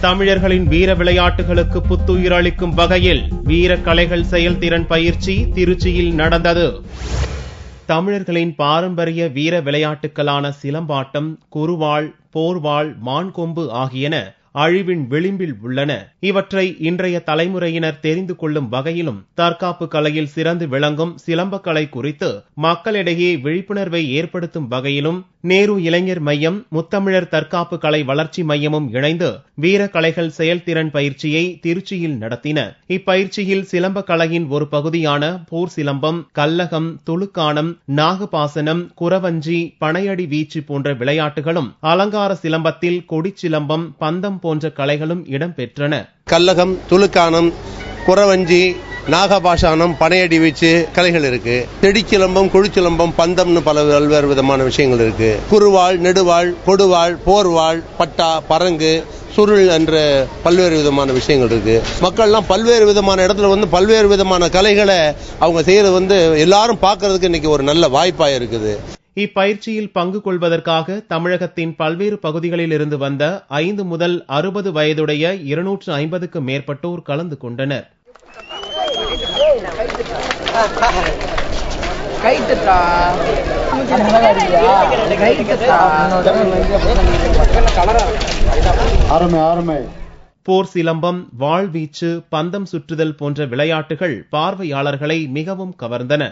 தமிழர்களின் வீர விளையாட்டுகளுக்கு புத்துயிர் அளிக்கும் வகையில் வீரக்கலைகள் செயல்திறன் பயிற்சி திருச்சியில் நடந்தது. தமிழர்களின் பாரம்பரிய வீர விளையாட்டுகளான சிலம்பாட்டம், குருவாள், போர்வாள், மான்கொம்பு ஆகியன அழிவின் விளிம்பில் உள்ளன. இவற்றை இன்றைய தலைமுறையினர் தெரிந்து கொள்ளும் வகையிலும் தற்காப்பு கலையில் சிறந்து விளங்கும் சிலம்பக்கலை குறித்து மக்களிடையே விழிப்புணர்வை ஏற்படுத்தும் வகையிலும் நேரு இளைஞர் மையம், முத்தமிழர் தற்காப்பு கலை வளர்ச்சி மையமும் இணைந்து வீரக்கலைகள் செயல்திறன் பயிற்சியை திருச்சியில் நடத்தின. இப்பயிற்சியில் சிலம்ப கலையின் ஒரு பகுதியான போர் சிலம்பம், கல்லகம், துளுக்கானம், நாகபாசனம், குரவஞ்சி, பனையடி வீச்சு போன்ற விளையாட்டுகளும், அலங்கார சிலம்பத்தில் கொடிச்சிலம்பம், பந்தம் போன்ற கலைகளும் இடம்பெற்றன. கல்லகம், துளுக்கானம், குரவஞ்சி, நாகபாஷானம், பனையடி வீச்சு கலைகள் இருக்கு. தெடிச்சிலம்பம், குழிச்சிலம்பம், பந்தம்னு பல்வேறு விதமான விஷயங்கள் இருக்கு. குருவாள், நெடுவாள், கொடுவாள், போர்வாள், பட்டா, பரங்கு, சுருள் என்ற பல்வேறு விதமான விஷயங்கள் இருக்கு. மக்கள்லாம் பல்வேறு விதமான இடத்துல வந்து பல்வேறு விதமான கலைகளை அவங்க செய்யறது எல்லாரும் பார்க்கறதுக்கு இன்னைக்கு ஒரு நல்ல வாய்ப்பா இருக்குது. இப்பயிற்சியில் பங்கு கொள்வதற்காக தமிழகத்தின் பல்வேறு பகுதிகளில் இருந்து வந்த 5 முதல் 60 வயதுடைய 250க்கு மேற்பட்டோர் கலந்து கொண்டனர். போர் சிலம்பம், வாழ்வீச்சு, பந்தம் சுற்றுதல் போன்ற விளையாட்டுகள் பார்வையாளர்களை மிகவும் கவர்ந்தன.